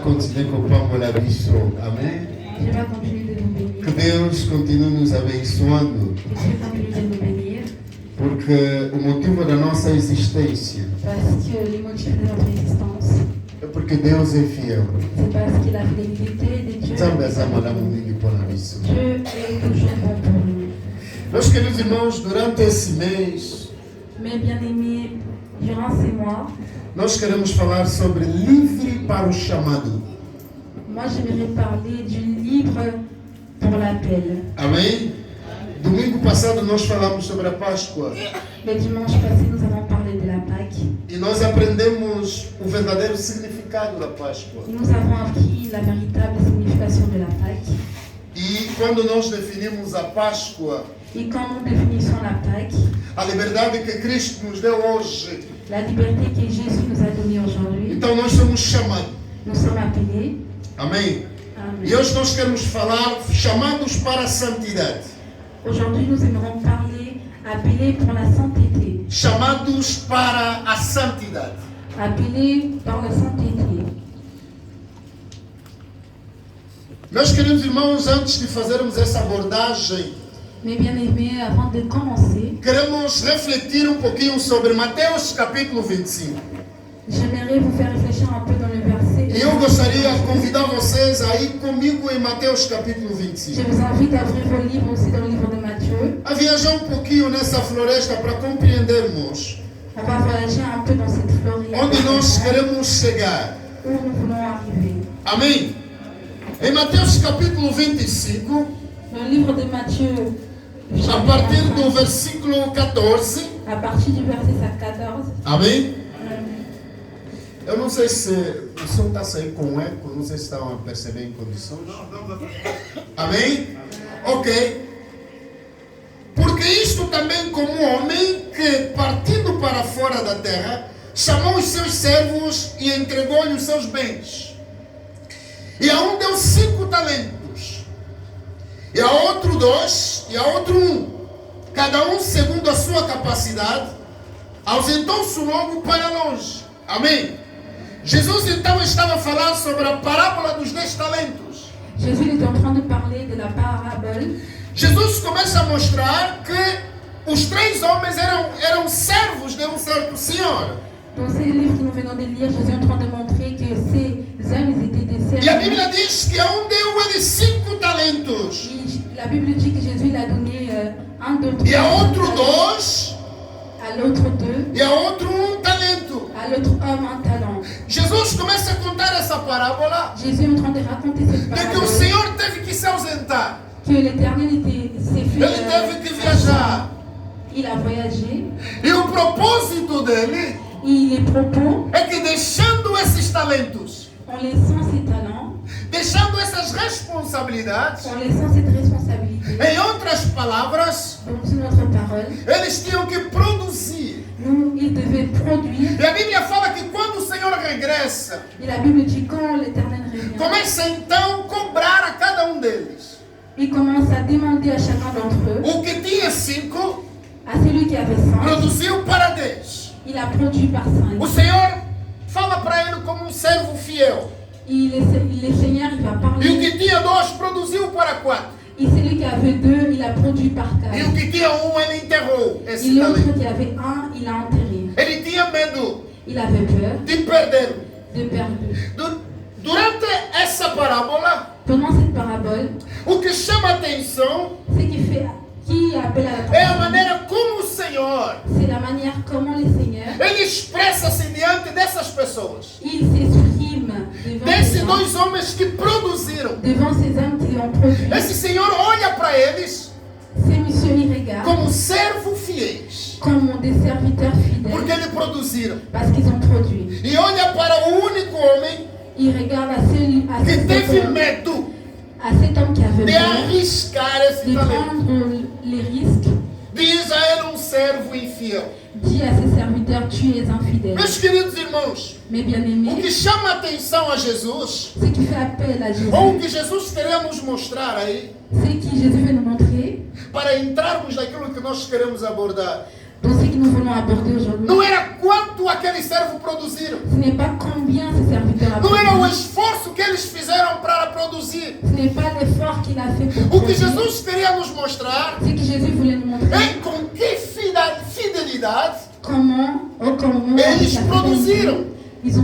continuer com o pão la bicho. Amém? Je vais continuer de nous bénir. Que Deus continue nos abençoando, Que Dieu continue de nous bénir. porque o motivo da nossa existência Parce que les motifs de notre existence, é porque Deus é fiel. c'est parce que la fidélité de Dieu, Nzambe aza malamu mingi mpona biso. Dieu est toujours bon pour nous. Meus queridos irmãos, durante esse mês, Mes bien-aimés, durant ces mois, nós queremos falar sobre livre para o chamado. moi j'aimerais parler du livre pour l'appel. Amém? Domingo passado nós falamos sobre a Páscoa Le dimanche passé, nous avons parlé de la Pâque. e nós aprendemos o verdadeiro significado da Páscoa. Nous avons appris la véritable signification de la Pâque. E quando nós definimos a Páscoa, Et quand nous définissons la Pâque, a liberdade que Cristo nos deu hoje, la liberté que Jésus nous a donnée aujourd'hui, então nós somos chamados. nous sommes appelés. Amém? Amen. E hoje nós queremos falar chamados para a santidade. Aujourd'hui, nous aimerons parler appelés pour la sainteté. Chamados para a santidade. Appelés par la sainteté. Meus queridos irmãos, antes de fazermos essa abordagem, Mes bien-aimés, avant de commencer, queremos refletir um pouquinho sobre Mateus capítulo 25. j'aimerais vous faire réfléchir un peu dans le verset. E eu gostaria de convidar vocês a ir comigo em Mateus capítulo Je 25. vous invite à ouvrir vos livres aussi dans le livre de Matthieu. A viajar um pouquinho nessa floresta para compreendermos On va voyager un peu dans cette floride onde nós queremos chegar. où nous voulons arriver. Amém? Em Mateus capítulo 25, Dans le livre de Matthieu, a chapitre partir 25, do versículo 14. à partir du verset 14, Amém? Eu não sei se o som está saindo com eco, não sei se estão a perceber em condições. Amém? Ok. Porque isto também como um homem que, partindo para fora da terra, chamou os seus servos e entregou-lhe os seus bens. E a um deu 5 talentos, e a outro 2, e a outro 1, cada um segundo a sua capacidade. Ausentou-se logo para longe. Amém? Jesus então estava a falar sobre a parábola dos 10 talentos. Jésus est en train de parler de la parabole. Jesus começa a mostrar que os 3 homens eram servos de um certo senhor. Dans ces livres que nous venons de lire, Jésus est en train de montrer que ces hommes ils étaient des E a servants. Bíblia diz que a um deu ele 5 talentos, Et la Bible dit que Jésus il a donné un d'autre, e a outro 2, à l'autre 2, e a outro 1 talento. à l'autre homme un talent. Jesus começa a contar essa parábola Jésus est en train de raconter cette de que o parabole, Senhor teve que se ausentar. que l'Éternel s'est fait. Ele teve que viajar. Il a voyagé. E o propósito dele Et les propos, é que deixando esses talentos, en laissant ses talents, deixando essas responsabilidades, en laissant cette responsabilité, em outras palavras, donc c'est notre parole, eles tinham que produzir. nous, il devait produire. E a Bíblia fala que quando o Senhor regressa, Et la Bible dit quand l'Éternel revient, começa então a cobrar a cada um deles. il commence à demander à chacun d'entre eux, O que tinha 5, à celui qui avait 5, produziu para 10. il a produit par 5. O Senhor fala para ele como um servo fiel. Et le Seigneur, il va E o parler. que tinha 2, produziu para 4. Et celui qui avait 2, il a produit par E 4. o que tinha 1, ele enterrou Et esse l'autre talento. qui avait 1, il a enterré. Ele tinha medo Il avait peur de perder. de perdre. Durante essa parábola, Pendant cette parabole, o que chama a atenção ce qui appelle à é a l'attention, maneira como o Senhor, c'est la manière comment le Seigneur, ele expressa-se diante dessas pessoas. il s'exprime devant ces Desses gens, 2 homens que produziram. devant ces hommes qui ont produit. Esse Senhor olha para eles Ces messieurs, ils regardent como servos fiéis, comme des serviteurs porque fidèles eles produziram. parce qu'ils ont produit. E olha para o único homem Ils regardent à que teve cet medo homme qui avait de peur arriscar esse de talento. prendre les risques, Diz a ele um servo infiel. dit à ses serviteurs, tu es infidèle. Meus queridos irmãos, Mais o bien-aimés, que chama a atenção a Jesus, ce qui fait appel à Jésus, ou o que Jesus queria nos mostrar aí, ce que Jésus veut nous montrer, para entrarmos naquilo que nós queremos abordar, dans ce que nous voulons aborder aujourd'hui, não era quanto aquele servo produziram, ce n'est pas combien ces serviteurs não era o produit, esforço que produzir. Ce n'est pas l'effort qu'il a fait pour O que produire. Jesus queria nos mostrar Ce que Jésus voulait nous montrer, é com que fidelidade comment, eles produziram. ils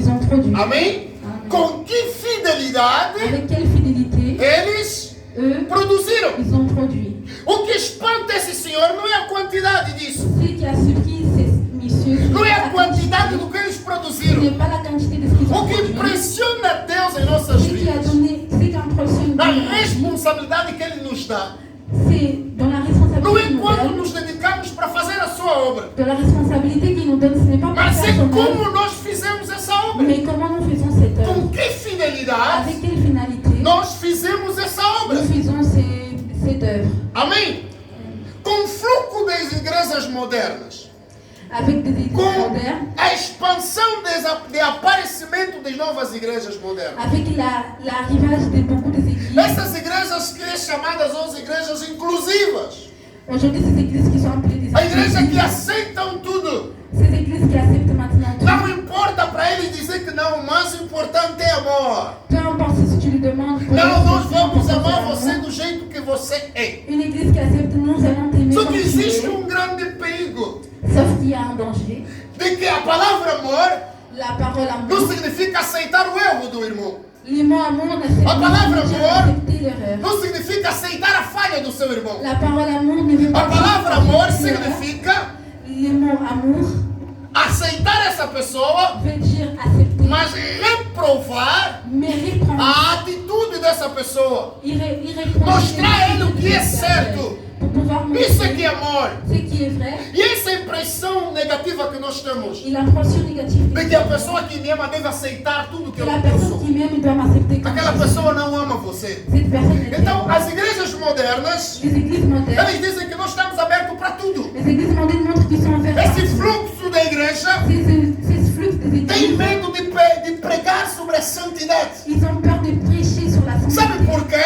ont produit. Amém? Com que fidelidade Avec quelle fidélité, eles eux, produziram. ils ont produit. O que espanta esse senhor não é a quantidade disso. Ce qui a surpris ces messieurs, Não é a la quantidade quantité, do que eles ce produziram. n'est pas la quantité de ce qu'ils ont O que produit. impressiona Deus em nossas Ce qui a vidas, donné, ce qui impressionne a Dieu, responsabilidade que Ele nos dá, c'est dans la não responsabilité é qu'il nous quando donne, nos dedicamos para fazer a sua obra, de la responsabilité qu'il nous donne, ce n'est pas pour mas faire é son œuvre, como nós fizemos essa obra. mais comment nous faisons cette œuvre. Com que fidelidade Avec quelle finalité nós fizemos essa obra. nous faisons cette œuvre. Amém? Com o fluxo das igrejas modernas, Avec des églises com modernes, a expansão de aparecimento das novas igrejas modernas. avec l'arrivage de beaucoup des églises. Essas igrejas que é chamadas hoje igrejas inclusivas. Aujourd'hui, ces églises qui sont appelées des A igreja que églises, aceitam tudo. ces églises qui acceptent maintenant tout. Não importa para eles dizer que não, o mais importante é amor. Peu importe si tu lui demandes. pour Não, eux, nós c'est vamos important, amar c'est você l'amour. do jeito que você é. Une église qui accepte, nous allons t'aimer Só comme que tu existe es. grande perigo Sauf qu'il y a un danger. de que a palavra amor La parole não amour. significa aceitar o erro do irmão. Les mots amour ne fait A palavra amor accepter l'erreur. não significa aceitar a falha do seu irmão. La parole amour ne veut A pas palavra amor accepter l'erreur. significa Les mots amour aceitar essa pessoa, veut dire accepter. mas reprovar Mais reprendre. a atitude dessa pessoa. Il répond. Mostrar a ele o que é certo. Pour pouvoir Isso é montrer que é amor. ce qui est vrai E essa impressão negativa que nós temos, et l'impression négative. de que a pessoa que me ama deve aceitar tudo que Que eu la personne sou. qui m'aime doit m'accepter comme Aquela je suis. pessoa não ama você. Cette personne ne Então, t'aime pas. as igrejas modernas, Les églises modernes, elas dizem que nós estamos abertos para tudo. les églises modernes montrent qu'ils sont ouverts. Esse partout. fluxo da igreja Ces flux des tem églises, medo de pregar sobre a santidade. ils ont peur de prêcher sur la Sabe sainteté. por quê?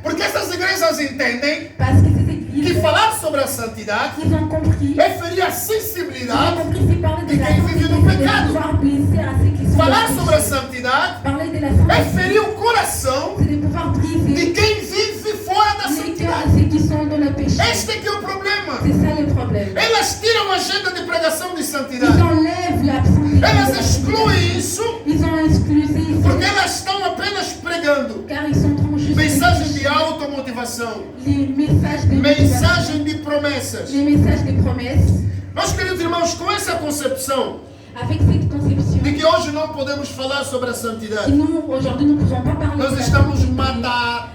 Porque essas igrejas entendem Parce que ces que églises, falar sobre a santidade ils ont compris. é ferir a Ils ont sensibilidade. compris, c'est parler de de la quem vive no sainteté, de pecado. pouvoir blesser à ceux qui sont Falar dans le sobre a péché. santidade Parler de la é sainteté, ferir o coração c'est de pouvoir de briser quem vive fora da les cœurs santidade. à ceux qui sont dans le péché. Este é que é o problema. C'est ça le problème. Elas tiram a agenda de pregação de Ils santidade. enlèvent l'absence. Elas excluem isso Ils ont exclu ça porque elas estão apenas pregando car ils sont trop justes. mensagem de automotivação, Les messages de motivation, mensagem de promessas. les messages de promesses. Meus queridos irmãos, com essa concepção Avec cette conception, de que hoje não podemos falar sobre a et santidade, nous, aujourd'hui, nous ne pouvons pas parler nós de la estamos sainteté, matar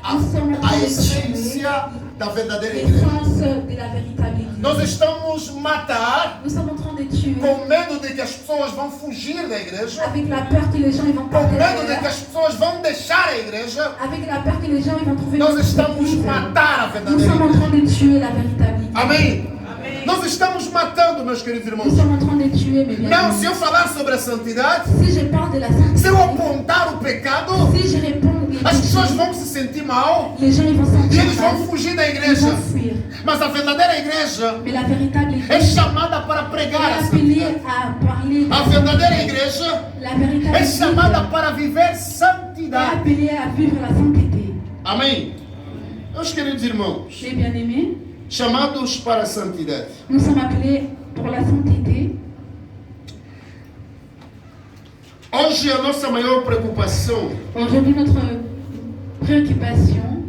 a essência da verdadeira igreja. l'essence de la véritable église. Nós estamos matar Nous sommes en train de tuer com medo de que as pessoas vão fugir da igreja, avec la peur que les gens ils vont com partir medo de que ailleurs, as pessoas vão deixar a igreja. avec la peur que les gens ils vont trouver Nós une estamos église. matar a Nous verdadeira sommes en igreja. train de tuer la véritable église. Amém? Nós estamos matando, meus queridos Nous irmãos. sommes en train de tuer, mais bien Não, sûr. se eu falar sobre a santidade, Si je parle de la se eu sainteté, apontar o pecado, si je réponds les as pessoas péchés, vão se sentir mal les gens ils vont e sentir eles vão mal, fugir da ils igreja. vont fuir. Mas a verdadeira igreja Mais la véritable é église chamada para pregar a est appelée santidade. à parler. A verdadeira igreja La véritable é église chamada para viver est santidade. appelée à vivre la sainteté. Amém? Meus queridos irmãos, Mes bien-aimés, chamados para a santidade. nous sommes appelés pour la sainteté. Hoje a nossa maior preocupação Aujourd'hui, notre préoccupation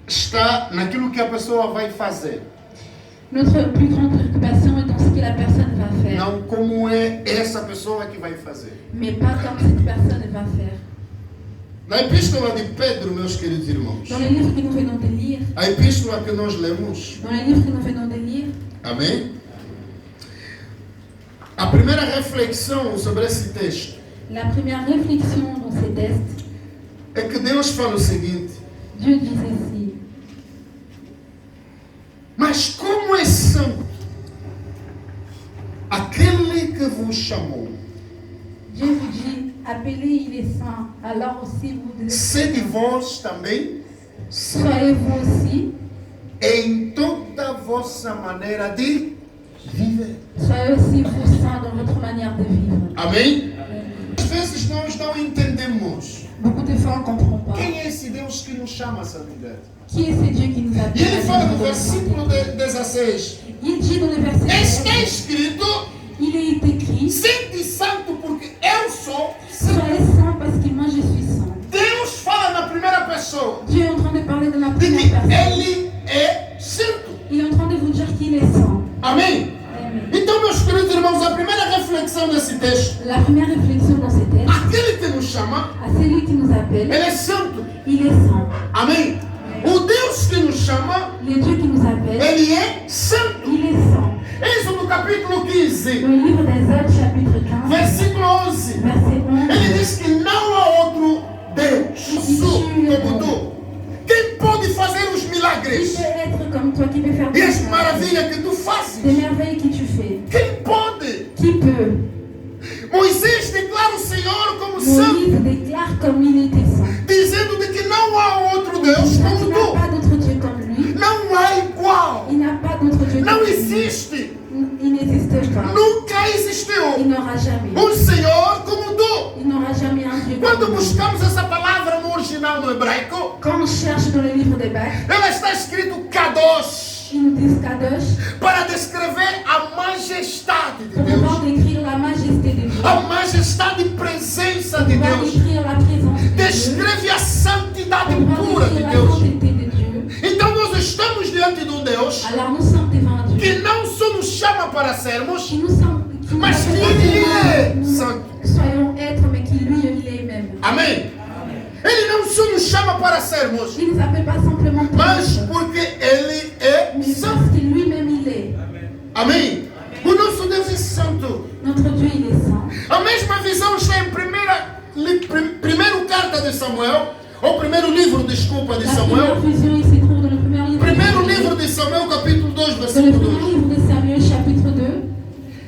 está naquilo que a pessoa vai fazer, Notre plus grande préoccupation est dans ce que la personne va faire, não como é essa pessoa que vai fazer. mais pas comme cette personne va faire. Na epístola de Pedro, meus queridos irmãos, Dans les livres que nous venons de lire, a epístola que nós lemos, dans les livres que nous venons de lire, amém? A primeira reflexão sobre esse texto la première réflexion dans ces tests, é que Deus fala o seguinte: Dieu dit ceci: mas como é santo aquele que vos chamou, Dieu vous dit, appelez, il est saint, alors aussi vous devez sede vós também soyez vous aussi, em toda a vossa maneira de viver. soyez aussi vous saints dans votre manière de vivre. Amém? Às vezes vezes nós não entendemos Beaucoup de fois, on ne comprend pas. quem é esse Deus que nos chama a santidade. Qui est ce Dieu qui nous E appelle ele à fala vivre no dans la versículo sainteté? 16: Il dit dans le verset Está 16, escrito, il est écrit, sede santo porque eu sou santo. soyez saints parce que moi je suis saint. Deus fala na primeira pessoa Dieu est en train de parler de la de première que personne. ele é santo. Il est en train de vous dire qu'il est saint. Amém? Amen. Então, meus queridos irmãos, a primeira reflexão desse texto, La première réflexion dans ces textes, aquele que nos chama, à celui qui nous appelle, ele é santo. il est saint. Amém? O Deus que nos chama, Le Dieu qui nous appelle, ele é santo. il est saint. Isso no capítulo 15, Dans le livre d'Exode, chapitre 15, versículo 11. verset 11, Ele diz que não há outro Deus como tu. Quem pode fazer os qui milagres peut être comme toi, qui peut faire e as des maravilhas que tu fazes? merveilles que tu fais? Quem pode? Qui peut? Moisés declara o Senhor como santo, Moïse déclare comme il était saint. dizendo de que não há outro Deus Il n'a como tu. pas d'autre Dieu comme lui. Não há igual. Il n'a pas d'autre Dieu Não comme lui. existe. Il n'existe pas. Nunca Il existiu n'aura jamais. um Senhor como tu. Il n'aura jamais un Dieu Quando comme lui. buscamos essa palavra no original no hebraico, Quand on cherche dans le livre des Bacs, ela está escrito Kadosh, ils nous disent Kadosh para descrever a majestade de pour pouvoir Deus, décrire la majesté de Dieu. a majestade e presença Pour de pouvoir Deus. décrire la présence de Dieu. Descreve a santidade Pour pouvoir pura de décrire la Deus. sainteté de Dieu. Então nós estamos diante de um Deus Alors nous sommes devant un Dieu que não só nos chama para sermos, qui nous sommes, qui nous mas que appelle Ele pas é seulement nous santo. soyons être, mais qui lui, il est même. Amém? Ele não só nos chama para sermos, Il ne nous appelle pas simplement pour mas être, porque Ele é mais santo. parce que lui-même il est. Amém? O nosso Deus é santo. Notre Dieu, il est saint. A mesma visão está em primeiro carta de Samuel, ou primeiro livro, desculpa, de La première Samuel. fusion, il se trouve dans le premier livre. Primeiro livro de Samuel, capítulo 2, Dans le versículo premier 2. livre de Samuel, chapitre 2,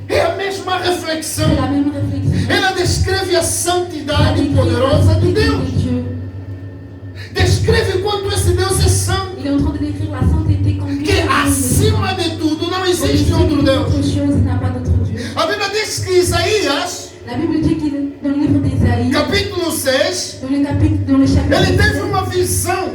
É a mesma reflexão. c'est la même réflexion. Ela descreve a La santidade décrit poderosa la de sainteté Deus. de Dieu. Descreve quanto esse Deus é santo. Il est en train de décrire la sainteté comme Dieu. Que acima de tudo não existe outro Deus. Autre chose, il n'a pas d'autre Dieu. A Bíblia diz que Isaías, La Bible dit qu'il dans le livre d'Ésaïe, capítulo 6, dans le chapitre ele teve 7, uma visão.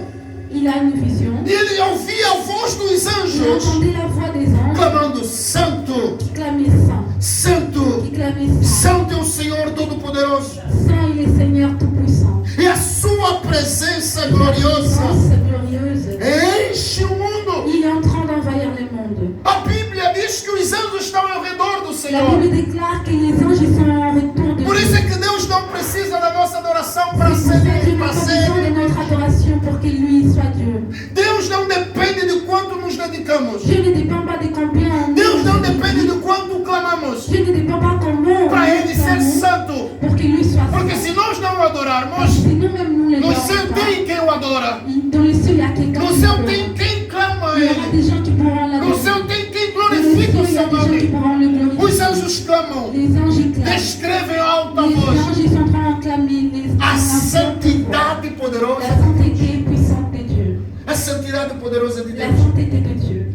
il a une vision. E ele ouvia a voz dos Il anjos entendait la voix des anges clamando: Santo, qui clamaient saint, Santo, qui clamaient saint. Santo é o Senhor Todo-Poderoso. Saint, il est Seigneur Tout-Puissant. E a sua presença Sa gloriosa présence glorieuse. enche o mundo. Il est en train d'envahir le monde. A Bíblia diz que os anjos estão ao redor do La Senhor. Bible déclare que les anges ils sont en retour de Por isso Dieu. é que Deus não precisa da nossa adoração C'est para pour ça ser que Dieu Ele, n'a para pas besoin de ser. notre adoration pour que lui soit Dieu. Deus não depende de quanto nos dedicamos. Dieu ne dépend pas de combien on Deus não nous depende dédie. de quanto clamamos Dieu ne dépend pas comment on para Ele ser nous santo. pour que lui soit Porque saint. se nós não o adorarmos, Si nous-mêmes nous les no adorons céu pas, tem quem o adora. dans le ciel il y a quelqu'un No qui céu pleure. tem quem clama a Il y aura Ele. des gens qui pourront No l'adorer. céu tem quem Dans le ciel glorifica o il y a seu des gens qui nome. pourront le Os glorifier. anjos clamam, Les anges ils clament. descrevem a alta Les voz anges ils sont en train de clamer a la santidade poderosa, sainteté puissante de Dieu. a santidade poderosa de La Deus. sainteté de Dieu.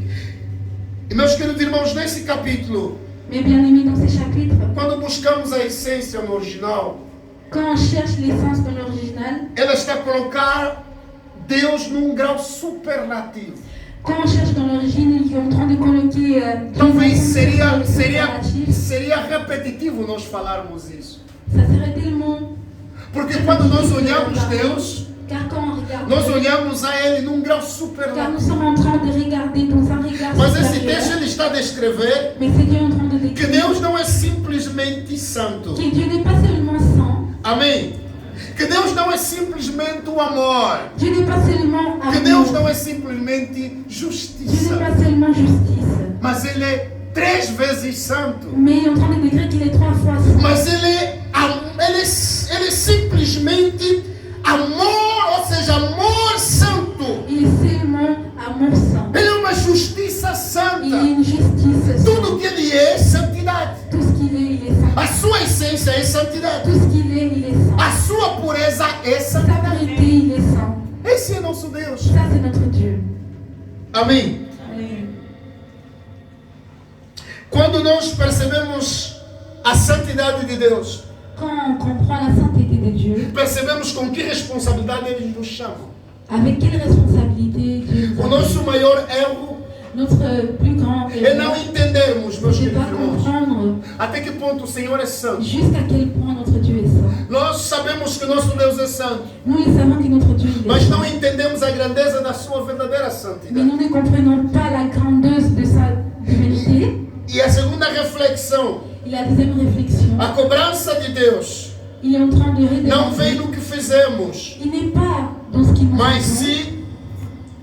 E meus queridos irmãos, nesse capítulo, Mes bien-aimés, dans ces chapitres, quando buscamos a essência no original, quand on cherche l'essence dans l'original, ela está a colocar Deus num grau superlativo. quand on cherche dans l'origine, ils sont en train de coloquer Dieu Talvez dans un superlatif. seria repetitivo nós falarmos isso. Ça serait tellement... Porque quando nós olhamos Deus, Car quand on regarde nós Dieu, olhamos a Ele num grau car nous superlativo. sommes en train de regarder dans un regard Mas esse supérieur, texto ele está a descrever mais c'est Dieu en train de que décrire Deus não é simplesmente santo. que Dieu n'est pas seulement saint, Amém? Que Deus não é simplesmente o amor. Dieu n'est pas seulement Que Deus amour, não é simplesmente Dieu n'est justiça. pas seulement justice, Mas Ele é 3 vezes santo. mais il est en train de décrire qu'il est 3 fois saint. Mas ele é simplesmente amor, ou seja, amor santo. Il est seulement amour saint. Ele é uma justiça Il est santa. une justice. Tudo que Ele é santidade. Tout ce qu'il est, il est saint. A sua essência é santidade. Tout ce qu'il est, il est saint. A sua pureza é Sa santidade. vérité, il est saint. Esse é nosso Deus. Ça, c'est notre Dieu. Amém? Quando nós percebemos a santidade de Deus, Quand on comprend la sainteté de Dieu, percebemos com que responsabilidade Ele nos chama. avec quelle responsabilité Dieu nous O a nosso mis. maior erro Notre plus grand é não erreur, entendermos, meus c'est de ne queridos pas irmãos, comprendre até que ponto o Senhor é santo. jusqu'à quel point notre Dieu est saint. Nós sabemos que nosso Deus é santo, Nous, nous savons que notre Dieu il est mas saint. não entendemos a grandeza da sua verdadeira Mais santidade. nous ne comprenons pas la grandeur de sa divinité. E a segunda reflexão, Et la deuxième réflexion, a cobrança de Deus il est en train de não vem rédempter. no que fizemos, Il n'est pas dans ce qu'il nous mas faisons, sim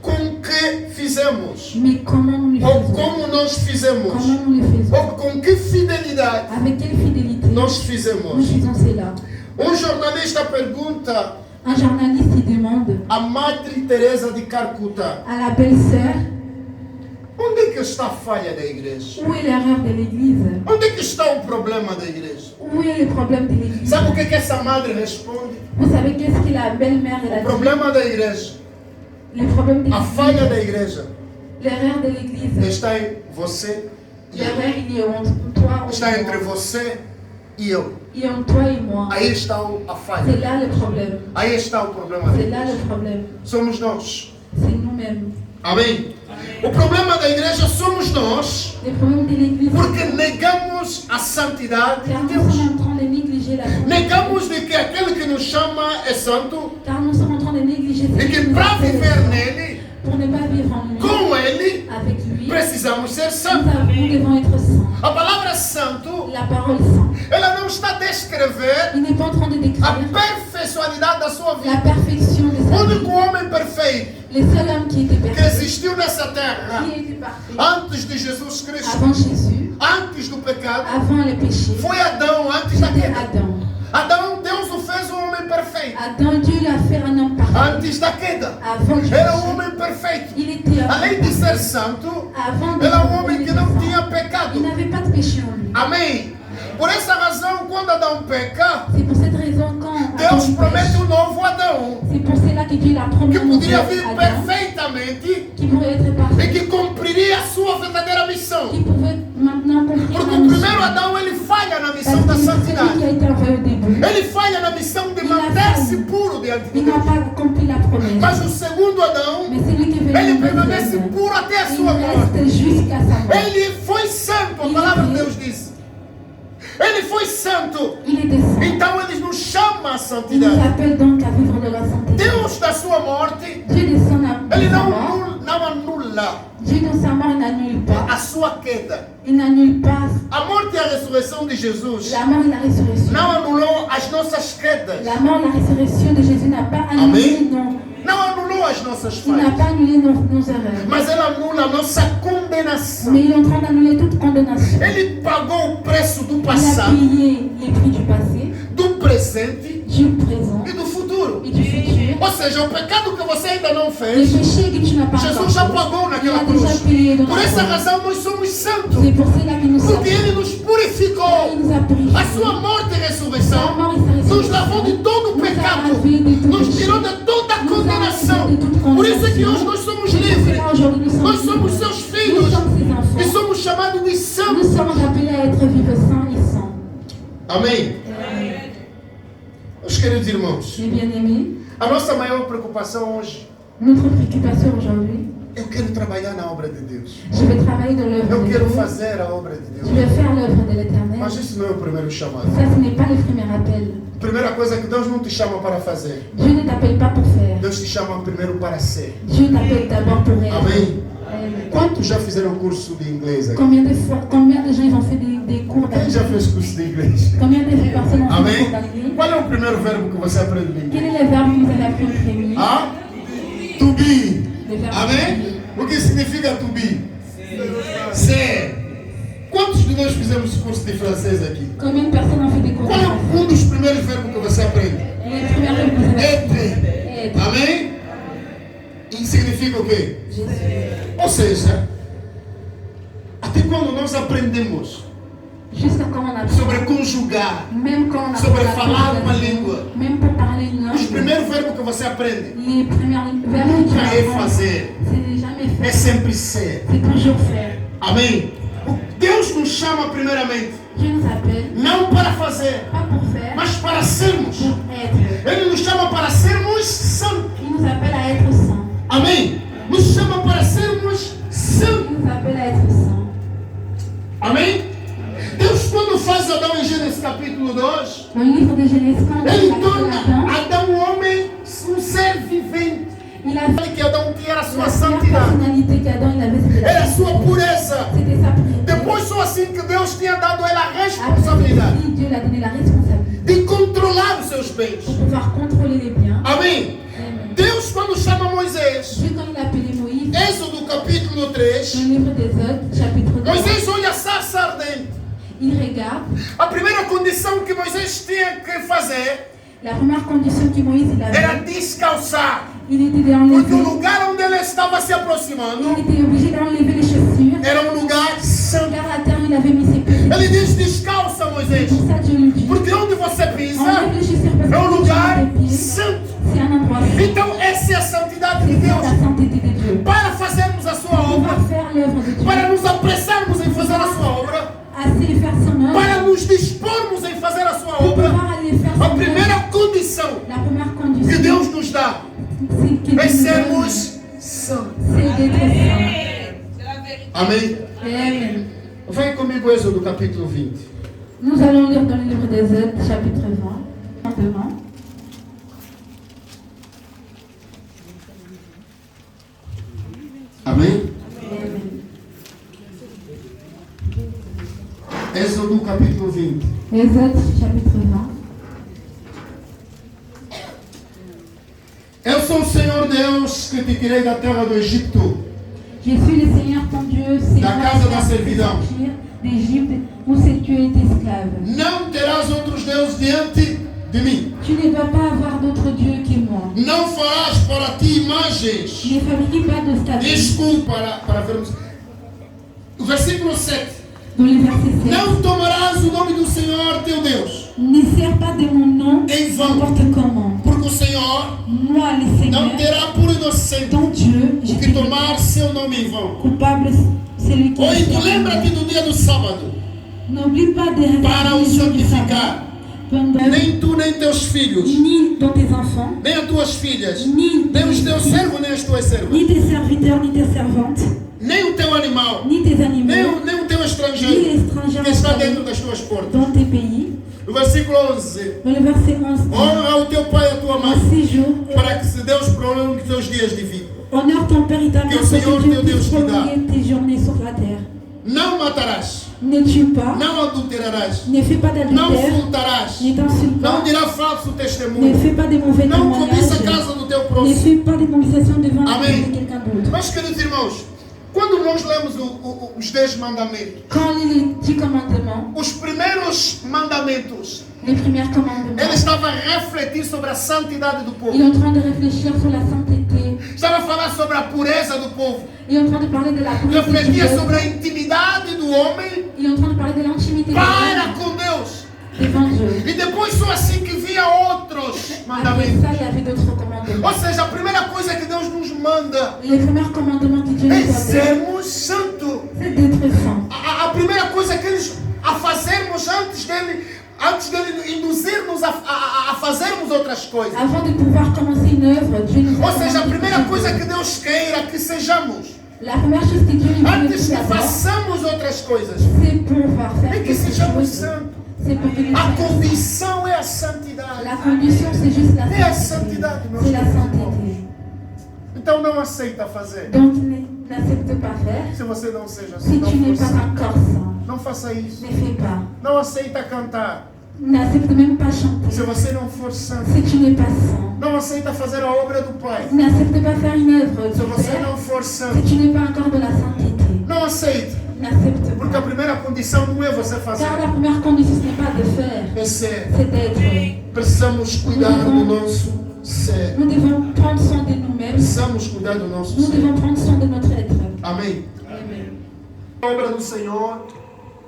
com o que fizemos, mais comment nous le ou faisons. como nós fizemos, Comment nous le faisons. ou com que fidelidade Avec quelle fidélité nós nous fizemos. faisons cela. Jornalista pergunta Un journaliste il demande a Madre Teresa de Calcutá: à la belle-sœur onde é que está a falha da igreja? où est l'erreur de l'Église, Onde é que está o problema da igreja? où est le problème de l'Église. Sabe o que essa madre responde? Vous savez qu'est-ce que la belle-mère elle a O dit? problema da igreja, Le problème de a falha da l'Église, igreja, l'erreur de l'Église, está em você e eu. l'erreur il est entre toi Está et entre moi. você e eu. Il est entre toi et moi. Aí está a C'est falha. là le problème. Aí está o problema da C'est là igreja. le problème. Somos nós. C'est nous-mêmes. Amém? O problema da igreja somos nós, Le problème de l'Église, porque negamos a santidade car de nous Deus. sommes en train de négliger la sainteté. Negamos de que aquele que nos chama é santo Car nous sommes en train de négliger e ce que qui nous para appelle viver nele, pour ne pas vivre en lui, com ele, avec lui. precisamos ser Nous santos. devons être saints. A palavra santo, La parole saint. ela não está a descrever Il n'est pas en train de a décrire perfeições da sua la vida. perfection de O sa vie. único homem perfeito Le seul homme qui était que parfait, existiu nessa terra qui était parfait antes de Jesus Cristo, avant Jésus, antes do pecado, avant le péché, foi Adão, antes da c'était queda. Adam. Adão, Deus o fez um homem perfeito. Adam, Dieu l'a fait un homme parfait. Antes da queda, Avant le era um péché, homem perfeito. il était Além de ser santo, avant de era um homem il que était não saint. tinha Il pecado. n'avait pas de péché en lui. Amém? Por essa razão, quando Adão peca, C'est pour cette raison quand Deus Adam promete pêche, um novo Adão, c'est pour cela que Dieu l'a promis que un nouveau poderia vir Adam, perfeitamente qui pourrait être e parfait, que cumpriria a sua verdadeira missão. qui pouvait maintenant cumprir Porque la o mission. primeiro Adão, ele falha na Parce missão da que c'est celui qui santidade. a été envoyé au début. Ele falha na missão de Il a manter-se falha. puro diante de Il n'a Deus. pas accompli la promesse. Mas o segundo Adão, Mais c'est lui qui est venu ele en permanece deuxième. puro até a Il sua morte. reste jusqu'à sa mort. Ele foi santo, a palavra de Deus diz. Ele foi santo. Il était saint. Então ele nos chama à Il nous santidade. appelle donc à vivre de la sainteté. Deus da sua morte, Dieu de ele sa mort, não anula Dieu de sa mort, il n'annule pas. a sua queda. Il n'annule pas A morte e a ressurreição de Jesus la mort et la résurrection. não anulou as nossas quedas. La mort et la résurrection de Jésus n'a pas annulé Não anulou as nossas il n'a falhas. pas annulé nos erreurs. Mas ela anula a nossa condenação. Mais il est en train d'annuler toute condamnation. Ele pagou o preço do Il a passado, payé les prix du passé, do presente du présent e do futuro. et du futur. Ou seja, o pecado que você ainda não Les fez, péchés que tu n'as pas Jesus já encore pagou fait, il naquela a déjà cruz. payé dans Por la essa croix. razão nós somos santos. C'est pour cela que nous sommes. Porque Ele nos Il purificou. nous a purifiés. A sua morte e Sa ressurreição mort et sa nos résurrection lavou de todo o nous a pecado. lavé de tout Nos péché. tirou de toda a Nous a condenação. lavé de toute Por isso é que condamnation. hoje nós somos C'est pour livres. cela aujourd'hui nous sommes Nós somos libres. seus Nous filhos. sommes ses E enfants. somos chamados de Nous santos. sommes appelés à être vivants saints et saints. Amém? Meus queridos irmãos, Mes bien-aimés, a nossa maior preocupação hoje, notre préoccupation aujourd'hui, eu quero trabalhar na obra de Deus. je vais travailler dans l'œuvre Eu de quero Dieu. fazer a obra de Je Deus. vais faire l'œuvre de l'Éternel. Mas isso não é o primeiro chamado. Ça, ce n'est pas le premier appel. A primeira coisa é que Deus não te chama para fazer. Dieu ne t'appelle pas pour faire. Deus te chama primeiro para ser. Dieu t'appelle d'abord pour être. Amém? Amen. Quantos já fizeram curso de inglês aqui? Combien de gens ils ont fait des cours Quem já d'anglais? fez curso de inglês? Combien de personnes ont fait des Amém? cours d'anglais? Qual é o primeiro verbo que você aprende em Quel inglês? est le verbe que vous avez appris en premier? Ah? To be. Le verbe Amém? O que significa to be? Ser. Quantos de nós fizemos curso de francês aqui? Combien de personnes ont fait des cours Qual de é français? um dos primeiros verbos que você aprende? Les premières verbes que vous avez appris. Être. Être. Amém? E significa o quê? Je suis. Ou seja, até quando nós aprendemos Jusqu'à quand on a sobre conjugar, même quand on a sobre la falar uma conversation, língua, même pour parler une os langue, primeiros verbos que você aprende les premières verbes que tu nunca é apprends, fazer, c'est jamais é faire, sempre ser. c'est toujours faire. Amém? Deus nos chama primeiramente Dieu nous appelle não para fazer, pas pour faire, mas para sermos. pour être. Ele nos chama para sermos santos. Il nous appelle à être saints. Amém? Nos chama para sermos santos. Il nous appelle à être saints. Amém? Deus, quando faz Adão em Gênesis capítulo 2, Dans le livre de Genèse, quand ele il a créé torna Adam, Adão um homem, um ser vivente. il a fait Olha que Adão tinha a la sua première santidade, personnalité qu'Adam il avait, c'était era la a sua pureza. C'était sa pureté. Depois, só assim que Deus tinha dado a ele a Après, responsabilidade Dieu lui a donné la responsabilité de controlar os seus bens. pour pouvoir contrôler les biens. Amém? Amen. Deus, quando chama Moisés, Dieu, quand il a appelé Moïse, Êxodo capítulo dans 3, le livre d'Exode, chapitre 2, Moisés olha a sarça ardente. il regarde. A primeira condição que Moisés tinha que fazer La première condition que Moïse il era avait, descalçar. il était Porque o d'enlever. lugar onde ele estava se aproximando Il était obligé d'enlever les chaussures. era um lugar santo. Car à terre, il avait mis ses pieds. Ele diz: descalça, Moisés, Pour ça, Dieu lui dit, porque onde você pisa enlève les chaussures parce é um que lugar tu mets tes pieds. santo. C'est un endroit saint. Então, essa é a santidade de C'est ça Deus. la sainteté de Dieu. Para fazermos a sua On obra, va faire l'œuvre de Dieu. para nos apressarmos em fazer a sua obra, Assez faire son œuvre. para nos dispormos em fazer a sua Pour obra, pouvoir aller faire a son œuvre. primeira condição La première que condition, Deus nos dá c'est que Dieu é nous donne, sermos santos. c'est d'être saint. Amém? Amen. Vai comigo, Êxodo capítulo 20. Nous allons lire dans le livre d'Exode, chapitre 20, simplement. Amém? Amen. Êxodo capítulo 20. Exode, chapitre 20. Eu sou o Senhor Deus que te tirei da terra do Egito, Je suis le Seigneur ton Dieu, c'est Da moi casa qui da t'ai fait servidão. sortir d'Égypte où tu étais esclave. não terás outros deuses diante de mim. Tu ne dois pas avoir d'autre Dieu que moi. Não farás para ti imagens. Ne fabrique pas de statue. Desculpa para vermos. O versículo 7. Dans le verset 7. Não tomarás o nome do Senhor teu Deus Ne sers pas de mon nom em vão, n'importe comment. porque o Senhor Moi, le não Seigneur, terá por inocente ton Dieu, je o que suis tomar seu nome em vão. coupable, celui qui Oito, est lembra-te do dia do sábado N'oublie pas de para o regarder le jour du sabbat. santificar. Pendant Nem tu, nem teus filhos, ni dans tes enfants, nem as tuas filhas, ni nem os teus servos, nem as tuas servas, ni tes serviteurs, ni tes servantes, nem o teu animal, ni tes animaux, nem o teu ni estrangeiro les étrangers que está installés dentro das tuas portas. dans tes pays. No versículo 11, Dans le verset 11, dit, honra o teu pai e a tua en mãe, 6 jours, para que se Deus prolongue teus dias de vida. honore ton père et ta mère Que o pour Senhor que Dieu teu Deus puisse te dá. prolonger tes journées sur la terre. Não matarás, Ne tue pas, não adulterarás, ne fais pas não d'adultère, furtarás, ne t'insulte não pas, dirá falso ne testemunho, fais pas de mauvais não cobiça a témoignages, casa do teu ne próximo. fais pas de conversations devant la Amen. tête de quelqu'un d'autre. Mas, queridos irmãos, quando nós lemos os 10 mandamentos, Quand on lit les 10 commandements, os primeiros mandamentos, les premiers commandements, ele estava a refletir sobre a santidade do il povo. est en train de réfléchir sur la sainteté, Estava a falar sobre a pureza do povo. il est en train de parler de la pureté du Refletia peuple, sobre a intimidade do homem il est en train de parler de l'intimité de para Dieu com Deus. devant Dieu. E depois só assim que via outros Après mandamentos. ça, il y avait d'autres commandements. Ou seja, a primeira coisa que Deus nos manda Les premiers commandements que Dieu é nous a donnés, sermos santos. c'est d'être saint. A primeira coisa que eles a fazermos antes dele induzir-nos a fazermos outras coisas. Avant de pouvoir commencer une œuvre, Dieu nous a Ou seja, a commandé primeira quelque coisa chose. que Deus queira que sejamos, La première chose que Dieu nous veut antes tout que d'abord, façamos outras coisas, c'est pouvoir faire é que quelque sejamos chose. santos. C'est pour que nous A soyons saints. condição é a santidade. La condition, c'est juste la É a sainteté. santidade, meus C'est la queridos sainteté. irmãos. Então não aceita fazer. Donc, n'accepte pas faire. Se você não seja Si assim, não tu n'es for pas santo. encore saint, Não faça isso. ne fais pas. Não aceita cantar. N'accepte même pas chanter. Se você não for santo. Si tu n'es pas saint. Não aceita fazer a obra do Pai. N'accepte pas faire une œuvre Se du você Père não for si santo. tu n'es pas encore de la sainteté. Não aceite. N'accepte Porque a pas. primeira condição não é você fazer. Car la première condition, ce n'est pas de faire, É ser. c'est d'être. Precisamos cuidar do nosso ser. Nous devons prendre soin de nous-mêmes. Precisamos cuidar do nosso Nous ser. devons prendre soin de notre être. Amém. Amen. A obra do Senhor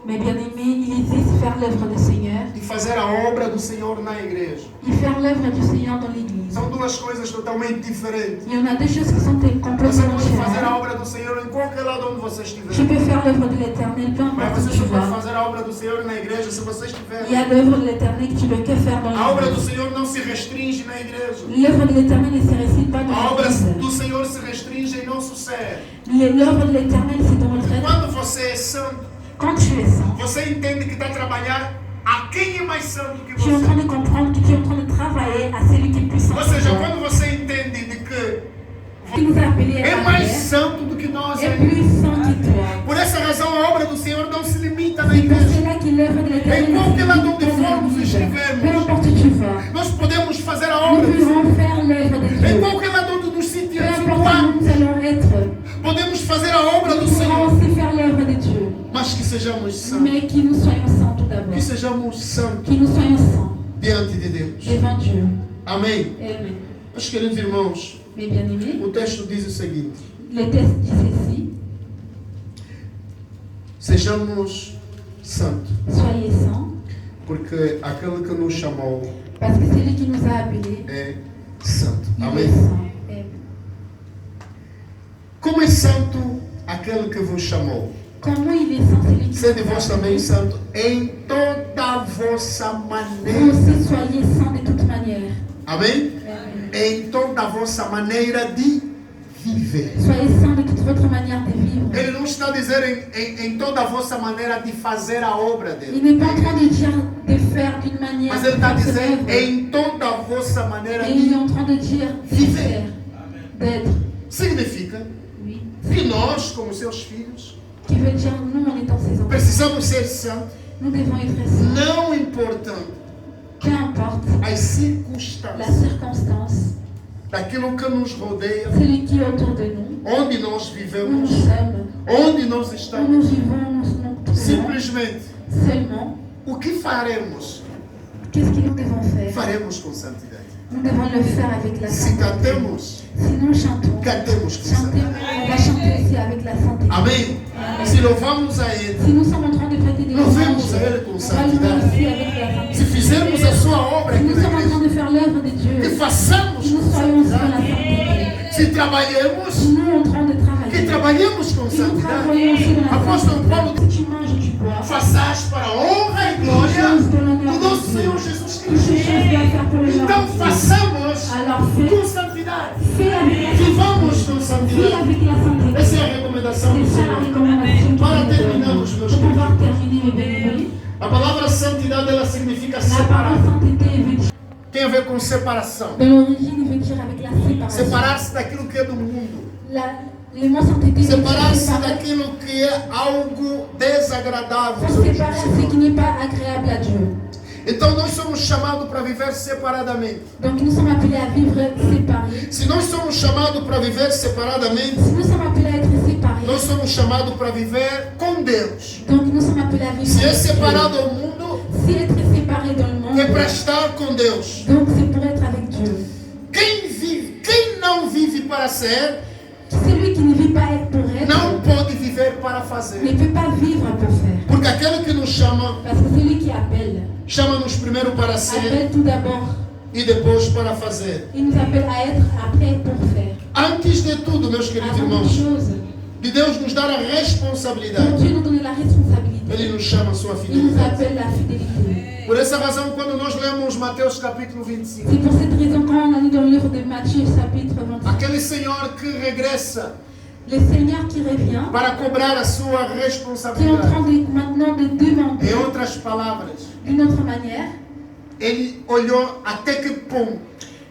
Mes bien-aimés, il existe faire l'œuvre du Seigneur e fazer a obra do Senhor na igreja. et faire l'œuvre du Seigneur dans l'Église. São duas coisas totalmente diferentes. Il y en a deux choses qui sont Você complètement pode fazer a différentes. obra do Senhor em qualquer lado onde você Tu estiver. peux faire l'œuvre de l'Éternel, peu Mas importe où você tu só pode vas. fazer a obra do Senhor na igreja se você estiver. Il y a l'œuvre de l'Éternel que tu peux que faire dans A obra do l'Église. Senhor não se restringe na igreja. L'œuvre de l'Éternel ne se récite pas A dans obra l'Église. do Senhor se restringe em nosso ser. L'œuvre de l'Éternel, c'est dans notre être. Quando você é santo, Quand tu es saint, você entende que está a trabalhar a quem é mais santo que tu es en train você. de comprendre que tu es en train de travailler à celui qui est plus saint Ou que seja, toi. quando você entende de que Qui nous a appelés é à mais faire, santo do que nós, est plus saint que toi. por essa razão a obra do Senhor não se limita na C'est pour igreja. cela que l'œuvre de l'Éternel Em qualquer lado onde dans formos l'Église. estivermos, Peu importe où tu vas, nós podemos fazer a nous obra do Senhor. pouvons faire l'œuvre de Em Dieu. qualquer lado onde nos Peu sentirmos importe où situados, nous allons être, podemos fazer a obra do nous pourrons Senhor. aussi faire l'œuvre de Dieu. Mas que sejamos santos. Mais que nous soyons saints tout d'abord. Que sejamos santos Que nous soyons saints diante de Deus. devant Dieu. Amém? Amen. Meus queridos irmãos, Mes bien-aimés, o texto diz o seguinte: le texte dit ceci. sejamos santos, Soyez saints, porque aquele que nos chamou parce que celui qui nous a appelés, é santo. il est Amém? saint. Amen. Como é santo aquele que vos chamou? Comment il est saint celui qui Sede nous a vós também appelés? santo em toda a vossa Vous maneira. aussi soyez saints de toute manière. Amém? Amen. Em toda a vossa maneira de viver. Soyez saints de toute votre manière de vivre. Ele não está a dizer em toda a vossa maneira de fazer a obra Il dele. n'est pas en train de dire de faire d'une manière Mas ele está a de faire dizer son œuvre. em toda a vossa maneira Et il est de en train de dire de Viver. faire, d'être. significa Oui. que nós, como seus filhos, Qui veut dire nous en étant ses enfants. precisamos ser santos, Nous devons être saints. não importando Peu importe as la circunstâncias circonstance, daquilo que nos rodeia, celui qui est autour de nous, onde nós où nous vivemos, sommes, onde nós où nous estamos. vivons, nous trouvons. Simplesmente, Seulement, o que faremos, qu'est-ce que nous devons faire? faremos com santidade. Nous devons le faire avec la Se sainteté. cantemos, Si nous chantons, cantemos com chanter, santidade. on va chanter aussi avec la sainteté. Amém? Se louvamos a Ele, Si nous sommes en train de prêter des Louvemos louanges, a Ele com on va santidade. louer aussi avec la se sainteté. fizermos a sua obra Si aqui nous na sommes en train igreja, de faire l'œuvre de que Dieu, façamos que nous com soyons aussi dans la santidade. sainteté. Se trabalhemos, Si nous en train de que travailler, trabalhemos com si nous santidade. travaillons aussi dans la Apóstolo Paulo, sainteté, si tu manges ou tu bois, façais para a honra e glória do nosso Senhor Jesus toutes ces Cristo. choses doivent faire pour le nom Então de Dieu. façamos Alors fais, com santidade. fais avec la Vivamos sainteté. com Fais santidade. avec la sainteté. Essa é a recomendação do C'est ça la Senhor. recommandation Para qu'il nous terminarmos, donne. meus Pour pouvoir queridos. terminer, mes bien-aimés, A palavra santidade ela significa la parole separar. sainteté veut dire, Tem a ver com separação. de l'origine, veut dire avec la séparation. Separar-se daquilo que é do mundo. Le mot sainteté veut dire Separar-se séparer. daquilo que é algo desagradável. Pour séparer ce qui n'est pas agréable à Dieu. Então nós somos chamados para viver separadamente. Donc nous sommes appelés à vivre séparés. Se nós somos chamados para viver separadamente, Si nous sommes appelés à être séparés, nós somos chamados para viver com Deus. donc nous sommes appelés à vivre Se é avec Dieu. separado ao mundo, Si être séparé dans le monde, é para estar com Deus. donc c'est pour être avec Dieu. Quem não vive para ser, Celui qui ne vit pas être pour être, não pode viver para ne fazer. peut pas vivre pour faire. Porque aquele que nos chama, Parce que celui qui appelle, chama-nos primeiro para ser appelle tout d'abord. e depois para fazer. Il nous appelle à être après pour faire. Antes de tudo, meus queridos Avant toute irmãos, chose, de Deus nos dar a pour responsabilidade, Dieu nous donner la responsabilité. Ele nos chama a sua Il nous fidelidade. appelle la fidélité. Por essa razão, quando nós lemos Mateus capítulo 25, C'est pour cette raison quand on a lu dans le livre de Matthieu chapitre 25, aquele Senhor que regressa le Seigneur qui revient, para cobrar a sua qui est en train responsabilidade. de, maintenant de demander Em outras palavras, d'une autre manière, Ele olhou até que ponto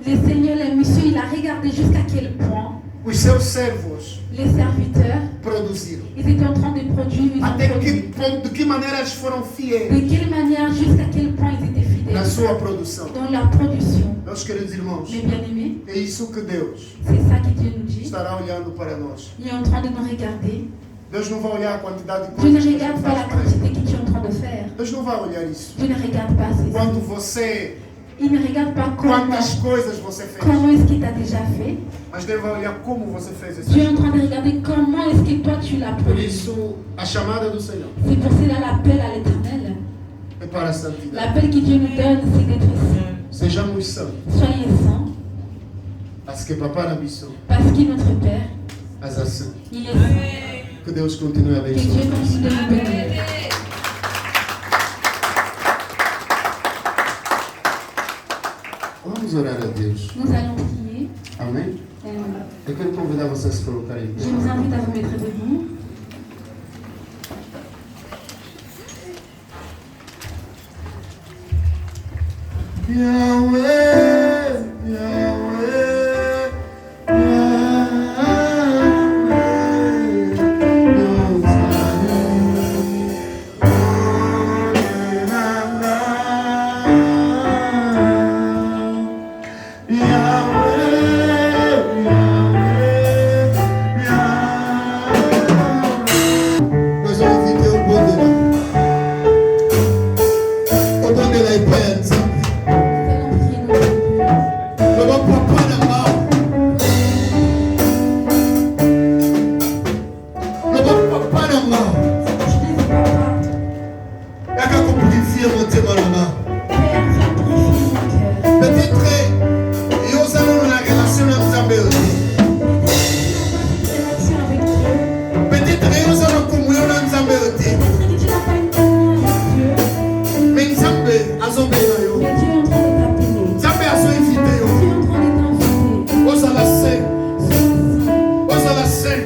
le Seigneur, le monsieur, il a regardé jusqu'à quel point os seus servos les serviteurs, produziram. ils étaient en train de produire, ils ont Até que produit. ponto, de que maneira eles foram fiéis De quelle manière, jusqu'à quel point ils étaient na fidèles sua produção. dans leur production. Meus queridos irmãos, Mes bien-aimés, é isso que Deus c'est ça que Dieu nous dit. estará olhando para nós. Il est en train de nous regarder. Deus não vai olhar a quantidade de Dieu ne coisas que a gente regarde pas faz la para Ele. quantité que tu es en train de faire. Deus não vai olhar isso. Dieu ne regarde pas ces Quando você Il ne regarde pas quantas coisas você fez, comment est-ce qu'il t'a déjà fait. mas Deus vai olhar como você fez essas Dieu est en coisas. train de regarder comment est-ce que toi tu l'as Por produit. isso, a chamada do Senhor C'est pour cela l'appel à l'éternel. é para a santidade. L'appel que Dieu nous donne, c'est d'être saint. Sejamos santos, Soyez saints, parce que Papai na missão, parce que notre Père, as assim. il est saint. Que Deus continue a Que Dieu abençoar. continue de nous bénir. Vamos orar a Deus. Nous allons prier. Amém? Eu quero convidar você a se colocar em Je pé. vous invite à vous mettre debout. Yahweh, Yahweh, nós vamos viver o bom dela. O bom dela é bem, sabe? Nous allons prier notre Dieu. Eu vou propor na mão. Eu vou propor na mão. Je dis, Papa, É que eu purifier mon Dieu na mão. Père, viens purifier mon cœur. Peut-être, eu usando na relação na Zambé. Relation avec Dieu. Peut-être, eu usando comunhão na Zambé. Peut-être que tu n'as pas une communion avec Dieu, Mais Zambé, a Zambé na yo. mais Dieu est en train de t'appeler. Zambé a só invité yo. Dieu est en train de t'inviter. Osala sei, osala sei.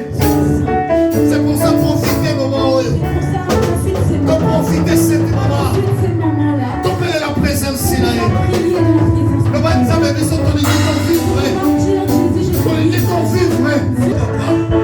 C'est pour ça profiter moment hoje. Pour ça, profite ces Donc moments. profiter cette moment. Profite ces moments-là. Donc la présence là. Priez dans la présence Le de ban Dieu. Zambé biso toni ko vivre. Mon Dieu, Jésus, je Toni prie. ko vivre.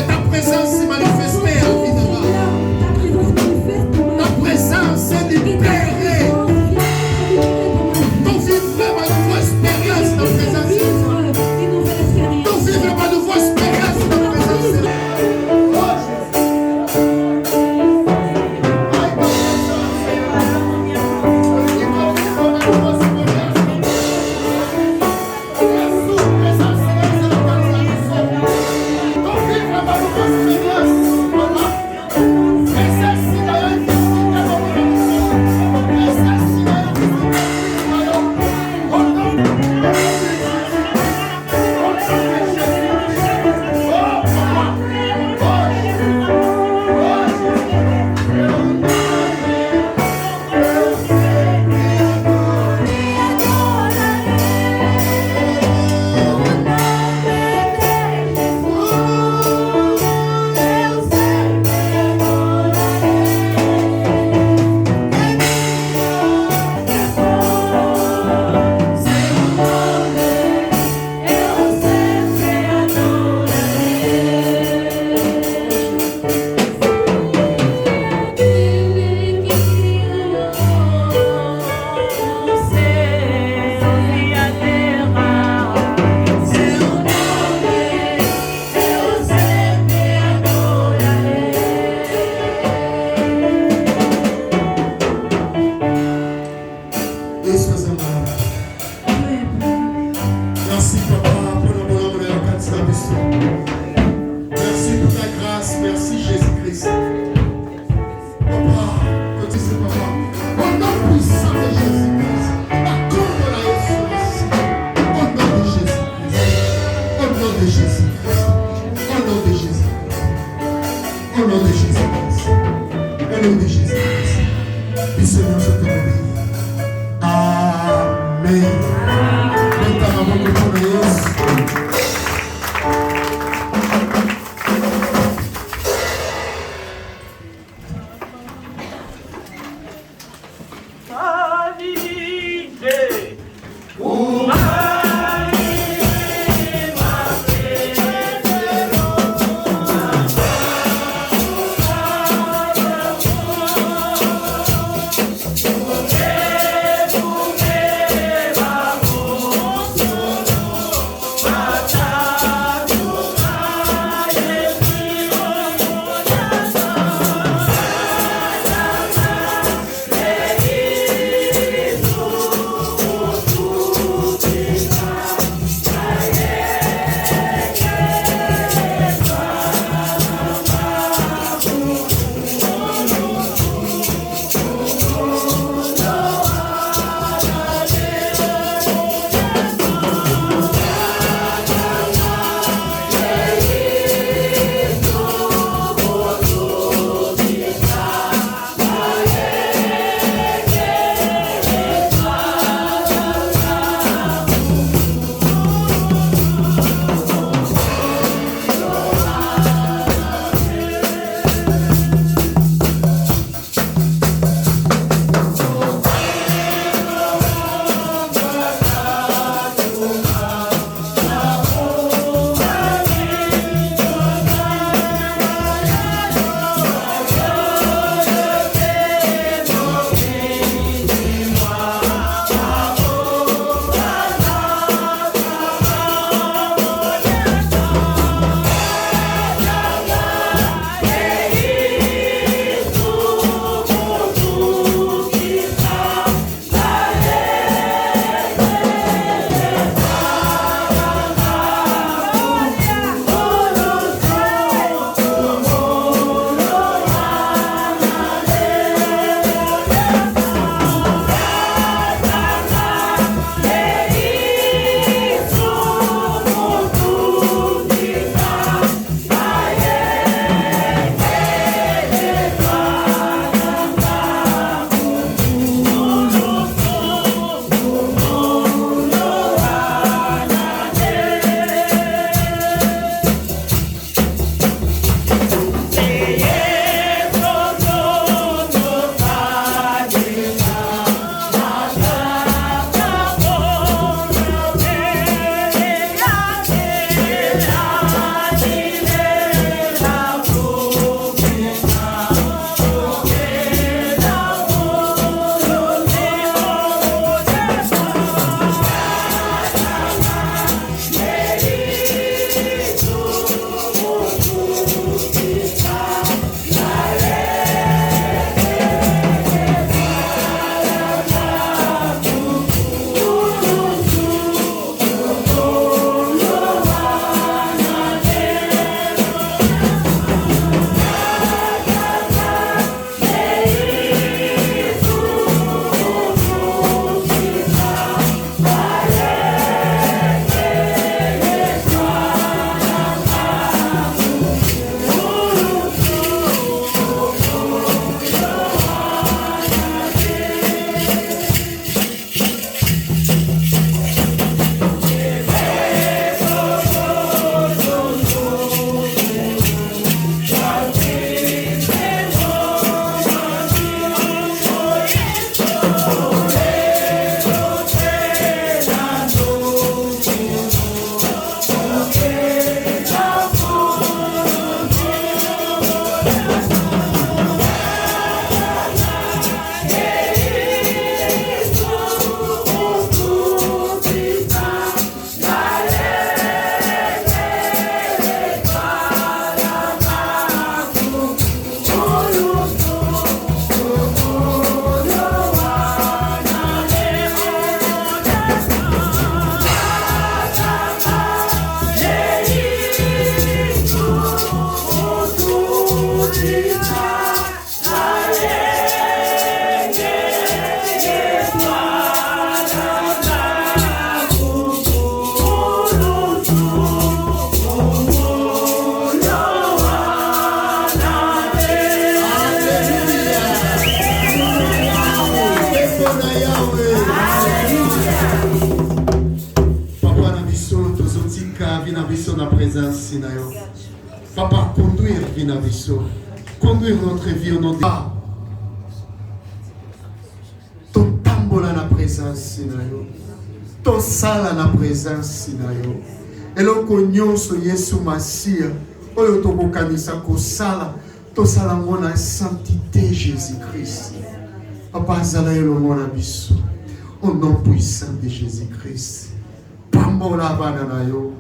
Ta présence manifestée, nom de Jésus. Et Seigneur, je te bénis. Amen. Mets ta maman au nom de Jésus. Thank you. grâce na yo. Papa, conduire vie na biso. Conduire notre vie au nom de totambola na présence na yo. Tosala na présence na yo. Eloko nyonso Yesu Masia oyo tokokanisa kosala tosala ngo na sainteté Jésus-Christ. Papa azala elongo na biso au nom puissant de Jésus-Christ. Pambola bana na yo,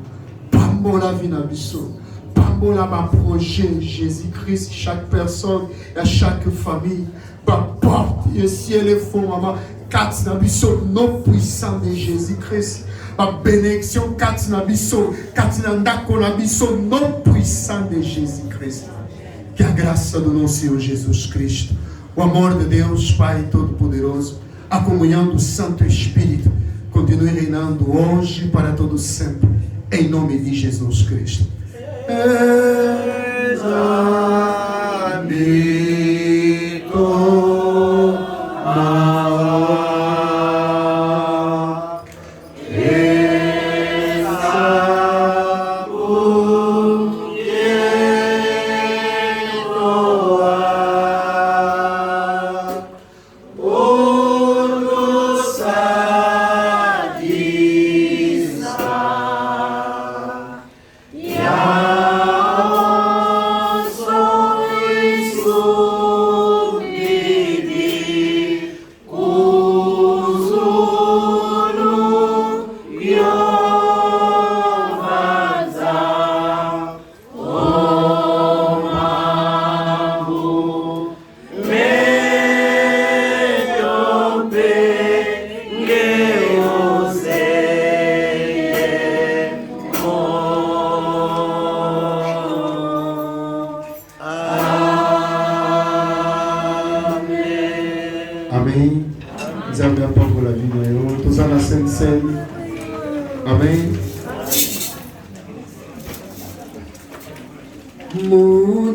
pambola vie na biso, pambola ma projet Jésus-Christ, chaque personne et chaque famille, porte le ciel et fond, maman, quatre na biso, nom puissant de Jésus-Christ. Ma bénédiction, quatre na biso, quatre na ndako na biso, nom puissant de Jésus-Christ. Que a graça do nosso Senhor Jesus Cristo, o amor de Deus Pai Todo-Poderoso, a comunhão do Santo Espírito continue reinando hoje e para todo sempre, em nome de Jesus Cristo. Amém. Nzambe apambola vie na yo. Toza na Sainte Seine. Amém.